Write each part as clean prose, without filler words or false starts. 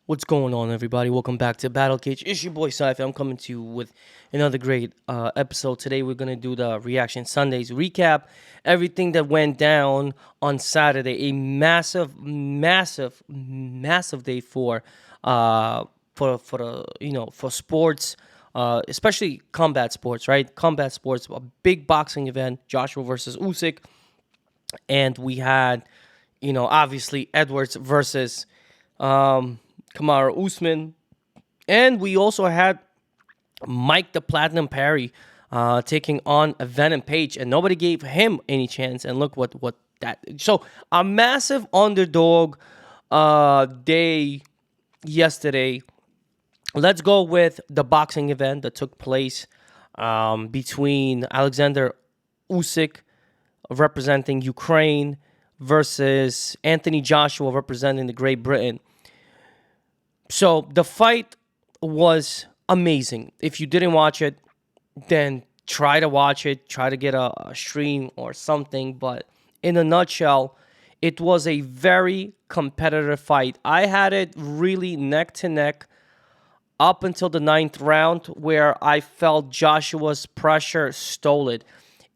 What's going on, everybody? Welcome back to Battle Cage. It's your boy Cypher. I'm coming to you with another great episode. Today, we're gonna do the Reaction Sundays recap. Everything that went down on Saturday. A massive day for the for sports, especially combat sports. Right, combat sports. A big boxing event. Joshua versus Usyk, and we had obviously Edwards versus Kamaru Usman. And we also had Mike the Platinum Perry taking on Venom Page, and nobody gave him any chance. And look what that. So a massive underdog day yesterday. Let's go with the boxing event that took place between Alexander Usyk representing Ukraine versus Anthony Joshua representing the Great Britain. So the fight was amazing. If you didn't watch it, then try to watch it. Try to get a stream or something. But in a nutshell, it was a very competitive fight. I had it really neck to neck up until the ninth round, where I felt Joshua's pressure stole it.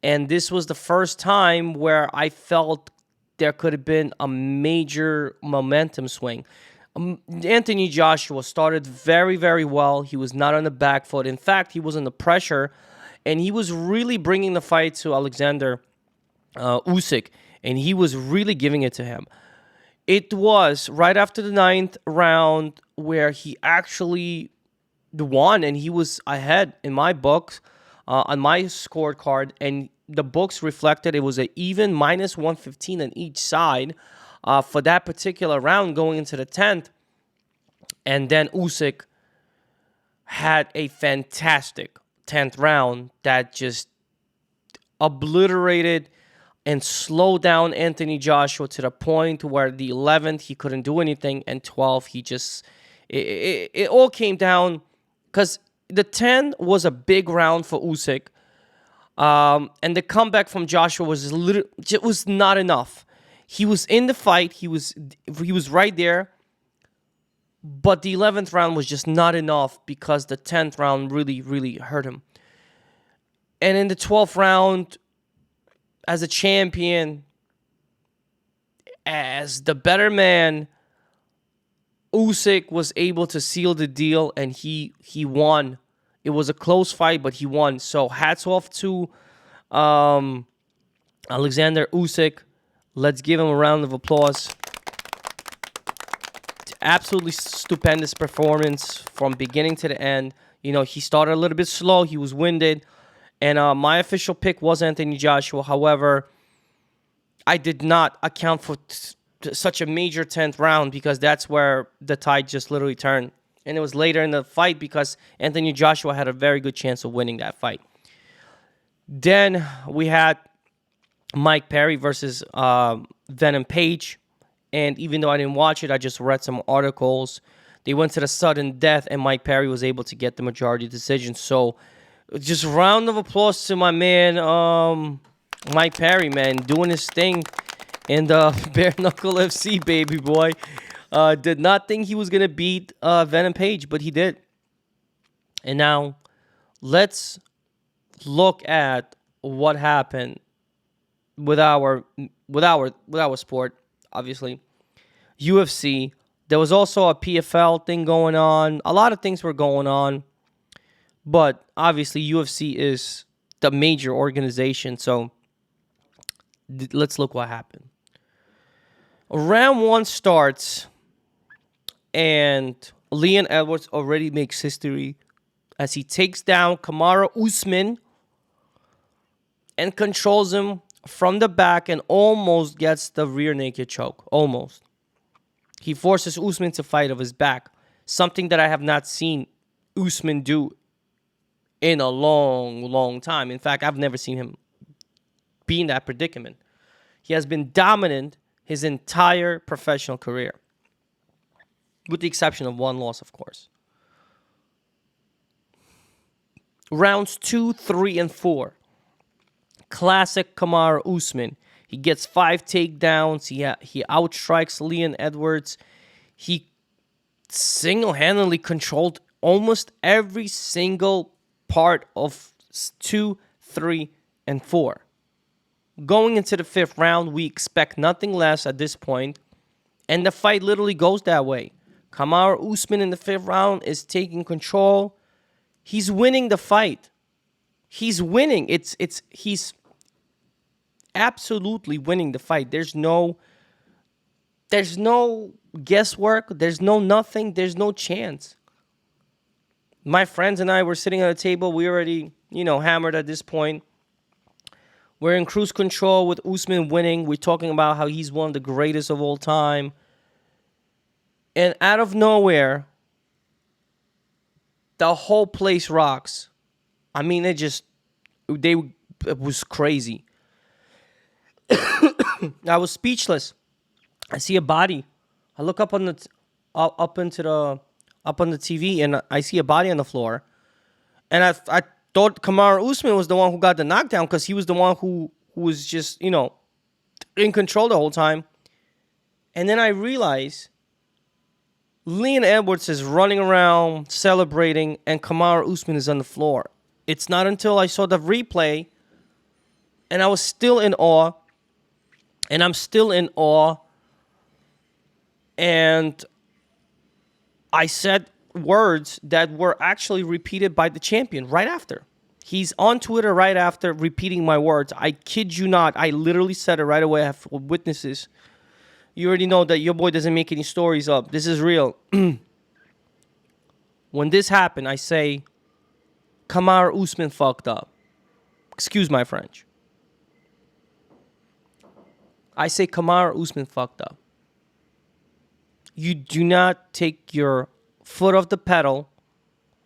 And this was the first time where I felt there could have been a major momentum swing. Anthony Joshua started very well. He was not on the back foot. In fact, he was under pressure, and he was really bringing the fight to Alexander Usyk, and he was really giving it to him. It was right after the ninth round where he actually won, and he was ahead in my books on my scorecard, and the books reflected it was an even minus 115 on each side for that particular round going into the 10th. And then Usyk had a fantastic 10th round that just obliterated and slowed down Anthony Joshua to the point where the 11th he couldn't do anything, and 12 he just it all came down because the 10 was a big round for Usyk, and the comeback from Joshua was not enough. He was in the fight. He was right there, but the 11th round was just not enough because the 10th round really hurt him. And in the 12th round, as a champion, as the better man, Usyk was able to seal the deal, and he won. It was a close fight, but he won. So hats off to Alexander Usyk. Let's give him a round of applause. Absolutely stupendous performance from beginning to the end. He started a little bit slow. He was winded. And my official pick was Anthony Joshua. However, I did not account for such a major 10th round because that's where the tide just literally turned. And it was later in the fight because Anthony Joshua had a very good chance of winning that fight. Then we had Mike Perry versus Venom Page. And even though I didn't watch it, I just read some articles. They went to the sudden death, and Mike Perry was able to get the majority decision. So just round of applause to my man, Mike Perry, man, doing his thing in the Bare Knuckle FC, baby boy. Did not think he was going to beat Venom Page, but he did. And now let's look at what happened with our sport. Obviously, UFC. There was also a PFL thing going on. A lot of things were going on. But obviously, UFC is the major organization. So let's look what happened. Round 1 starts, and Leon Edwards already makes history as he takes down Kamaru Usman and controls him from the back and almost gets the rear naked choke. Almost. He forces Usman to fight off his back, something that I have not seen Usman do in a long time. In fact, I've never seen him be in that predicament. He has been dominant his entire professional career, with the exception of one loss, of course. Rounds 2, 3, and 4. Classic Kamaru Usman. He gets 5 takedowns. He outstrikes Leon Edwards. He single-handedly controlled almost every single part of 2, 3, and 4. Going into the 5th round, we expect nothing less at this point, and the fight literally goes that way. Kamaru Usman in the 5th round is taking control. He's winning the fight. He's winning. He's absolutely winning the fight. There's no guesswork. There's no nothing. There's no chance. My friends and I were sitting at a table. We already, hammered at this point. We're in cruise control with Usman winning. We're talking about how he's one of the greatest of all time. And out of nowhere, the whole place rocks. I mean, it was crazy. I was speechless. I see a body. I look up on the TV, and I see a body on the floor. And I thought Kamaru Usman was the one who got the knockdown because he was the one who was just, in control the whole time. And then I realized Leon Edwards is running around celebrating and Kamaru Usman is on the floor. It's not until I saw the replay and I was still in awe. And I'm still in awe. And I said words that were actually repeated by the champion right after. He's on Twitter right after repeating my words. I kid you not. I literally said it right away. I have witnesses. You already know that your boy doesn't make any stories up. This is real. When this happened, I say, Kamaru Usman fucked up. Excuse my French. I say Kamaru Usman fucked up. You do not take your foot off the pedal,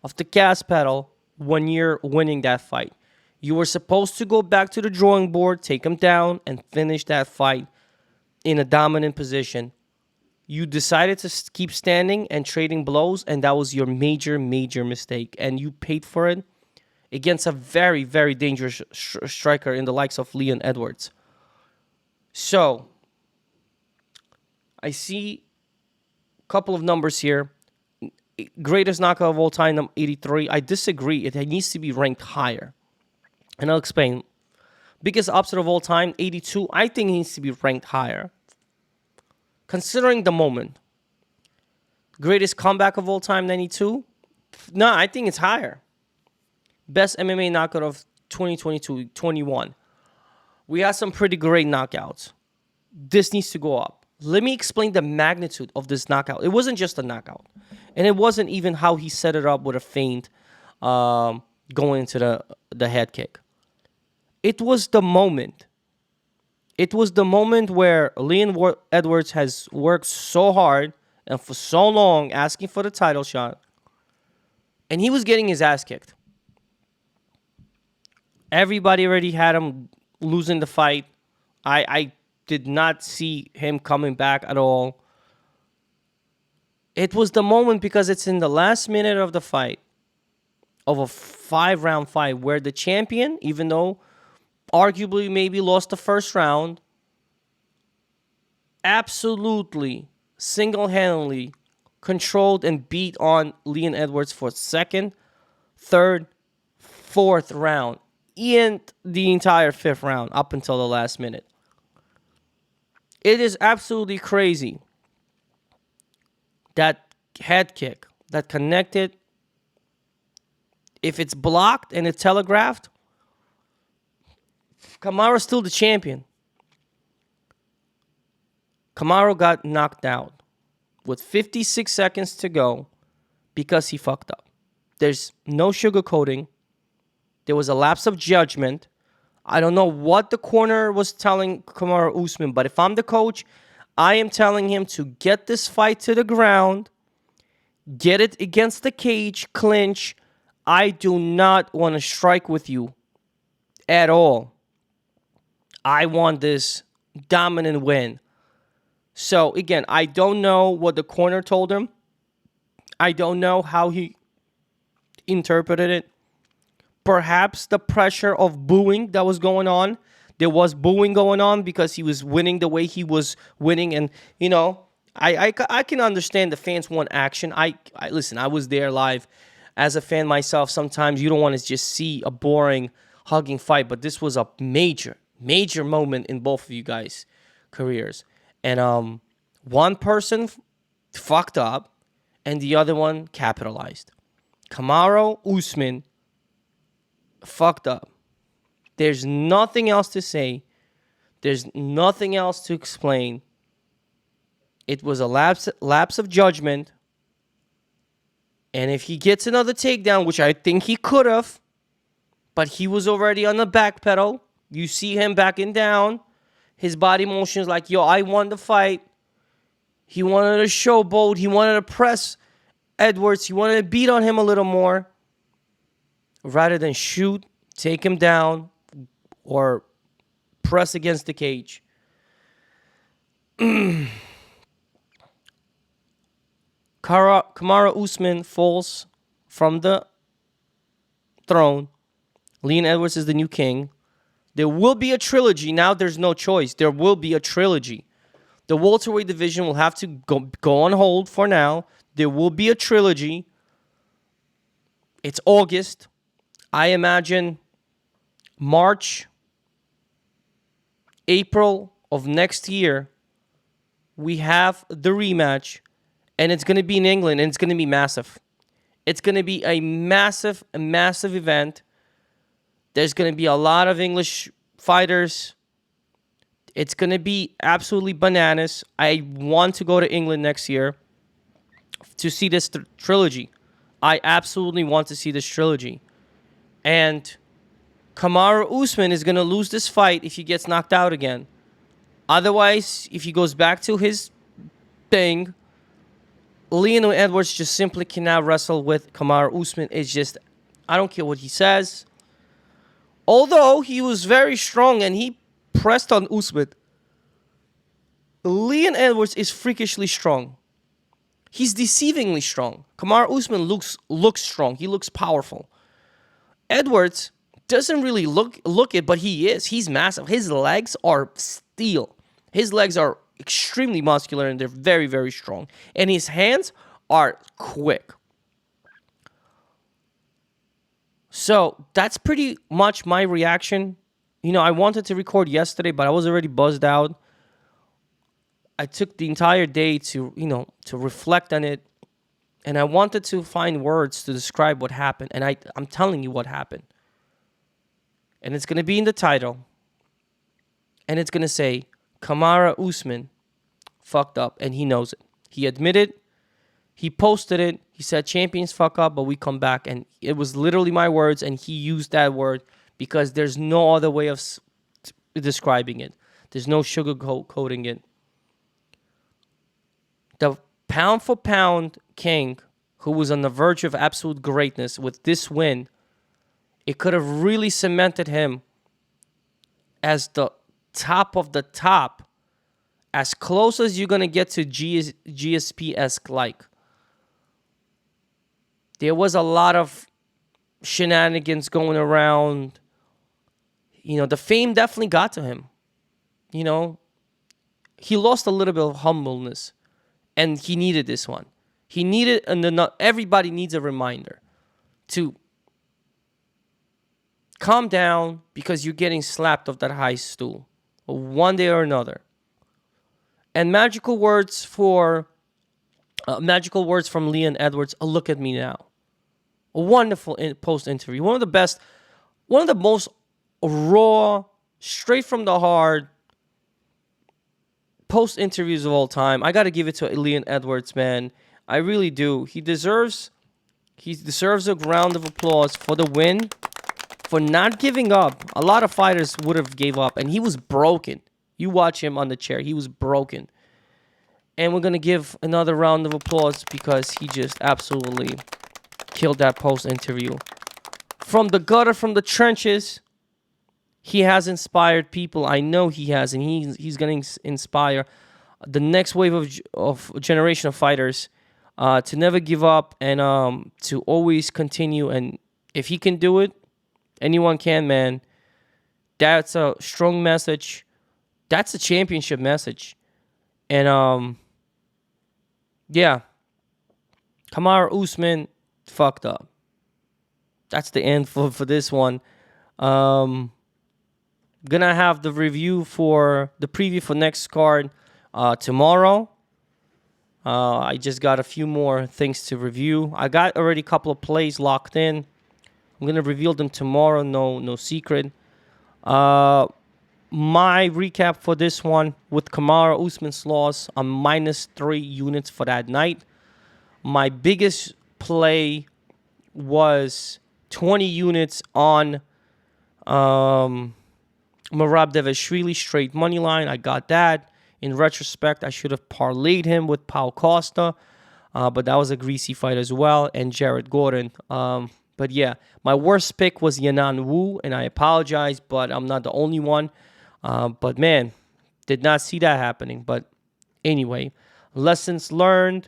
off the gas pedal, when you're winning that fight. You were supposed to go back to the drawing board, take him down, and finish that fight in a dominant position. You decided to keep standing and trading blows, and that was your major, major mistake. And you paid for it against a very, very dangerous striker in the likes of Leon Edwards. So, I see a couple of numbers here. Greatest knockout of all time, number 83. I disagree. It needs to be ranked higher. And I'll explain. Biggest upset of all time, 82. I think it needs to be ranked higher. Considering the moment. Greatest comeback of all time, 92. No, I think it's higher. Best MMA knockout of 2022, 21. We had some pretty great knockouts. This needs to go up. Let me explain the magnitude of this knockout. It wasn't just a knockout. And it wasn't even how he set it up with a feint going into the head kick. It was the moment. It was the moment where Leon Edwards has worked so hard and for so long asking for the title shot. And he was getting his ass kicked. Everybody already had him losing the fight. I did not see him coming back at all. It was the moment because it's in the last minute of the fight, of a 5-round fight, where the champion, even though arguably maybe lost the first round, absolutely, single-handedly controlled and beat on Leon Edwards for 2nd, 3rd, 4th round, and the entire 5th round up until the last minute. It is absolutely crazy. That head kick that connected, if it's blocked and it's telegraphed, Kamaru's still the champion. Kamaru got knocked out with 56 seconds to go because he fucked up. There's no sugarcoating. There was a lapse of judgment. I don't know what the corner was telling Kamaru Usman, but if I'm the coach, I am telling him to get this fight to the ground, get it against the cage, clinch. I do not want to strike with you at all. I want this dominant win. So, again, I don't know what the corner told him. I don't know how he interpreted it. Perhaps the pressure of booing that was going on. There was booing going on because he was winning the way he was winning. And, I can understand the fans want action. I listen. I was there live as a fan myself. Sometimes you don't want to just see a boring hugging fight, but this was a major moment in both of you guys' careers. And one person fucked up, and the other one capitalized. Kamaru Usman fucked up. There's nothing else to say. There's nothing else to explain. It was a lapse of judgment. And if he gets another takedown, which I think he could have, but he was already on the back pedal. You see him backing down. His body motion is like, yo, I won the fight. He wanted to showboat. He wanted to press Edwards. He wanted to beat on him a little more. Rather than shoot, take him down, or press against the cage. Kamaru Usman falls from the throne. Leon Edwards is the new king. There will be a trilogy. Now there's no choice. There will be a trilogy. The welterweight division will have to go on hold for now. There will be a trilogy. It's August. I imagine March, April of next year, we have the rematch. And it's going to be in England, and it's going to be massive. It's going to be a massive event. There's going to be a lot of English fighters. It's going to be absolutely bananas. I want to go to England next year to see this trilogy. I absolutely want to see this trilogy. And Kamaru Usman is going to lose this fight if he gets knocked out again. Otherwise, if he goes back to his thing, Leon Edwards just simply cannot wrestle with Kamaru Usman. It's just, I don't care what he says. Although he was very strong and he pressed on Usman, Leon Edwards is freakishly strong. He's deceivingly strong. Kamaru Usman looks strong. He looks powerful. Edwards doesn't really look it, but he is. He's massive. His legs are steel. His legs are extremely muscular and they're very, very strong. And his hands are quick. So that's pretty much my reaction. You know, I wanted to record yesterday, but I was already buzzed out. I took the entire day to reflect on it. And I wanted to find words to describe what happened. And I'm telling you what happened. And it's going to be in the title. And it's going to say, Kamaru Usman fucked up, and he knows it. He admitted, he posted it, he said champions fuck up, but we come back. And it was literally my words, and he used that word because there's no other way of describing it. There's no sugarcoating it. The pound for pound king who was on the verge of absolute greatness with this win, it could have really cemented him as the top of the top, as close as you're going to get to GSP-esque like. There was a lot of shenanigans going around. You know, the fame definitely got to him. You know, he lost a little bit of humbleness, and he needed this one. He needed, and everybody needs a reminder to calm down because you're getting slapped off that high stool one day or another. And magical words from Leon Edwards. Look at me now. A wonderful post interview. One of the most raw, straight from the heart post interviews of all time. I got to give it to Leon Edwards, man. I really do. He deserves a round of applause for the win, for not giving up. A lot of fighters would have gave up, and he was broken. You watch him on the chair. He was broken. And we're going to give another round of applause because he just absolutely killed that post interview. From the gutter, from the trenches, he has inspired people. I know he has, and he's going to inspire the next wave of generation of fighters to never give up and to always continue. And if he can do it, anyone can, man. That's a strong message. That's a championship message. And Yeah, Kamaru Usman fucked up. That's the end for this one. Um, gonna have the review for the preview for next card tomorrow. I just got a few more things to review. I got already a couple of plays locked in. I'm gonna reveal them tomorrow. No secret. My recap for this one with Kamaru Usman's loss, I'm -3 units for that night. My biggest play was 20 units on Merab Devashvili straight money line. I got that. In retrospect, I should have parlayed him with Paul Costa, but that was a greasy fight as well, and Jared Gordon. But yeah, my worst pick was Yanan Wu, and I apologize, but I'm not the only one. But man, did not see that happening. But anyway, lessons learned.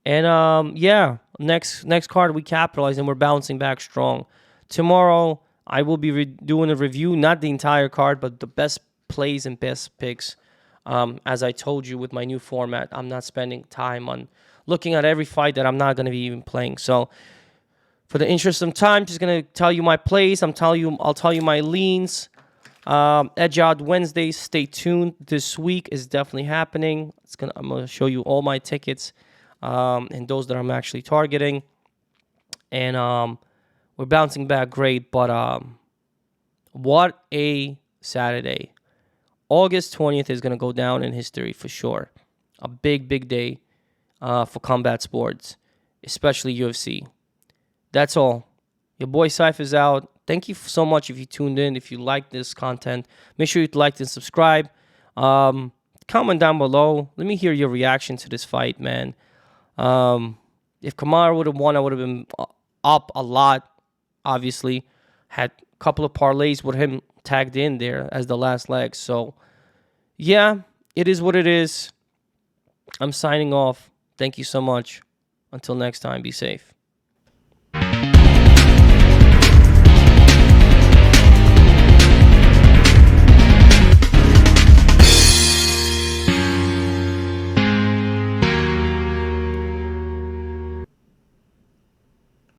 And yeah, next card we capitalize and we're bouncing back strong. Tomorrow I will be doing a review, not the entire card, but the best plays and best picks. As I told you with my new format, I'm not spending time on looking at every fight that I'm not going to be even playing. So for the interest of time, just going to tell you my plays. I'll tell you my leans. EDWARDS Wednesdays, stay tuned. This week is definitely happening. I'm going to show you all my tickets and those that I'm actually targeting. And we're bouncing back great, but what a Saturday. August 20th is going to go down in history for sure. A big day for combat sports, especially UFC. That's all. Your boy Cypher's out. Thank you so much if you tuned in. If you like this content, make sure you like and subscribe. Comment down below. Let me hear your reaction to this fight, man. If Kamaru would have won, I would have been up a lot, obviously. Had a couple of parlays with him tagged in there as the last leg. So, yeah, it is what it is. I'm signing off. Thank you so much. Until next time, be safe.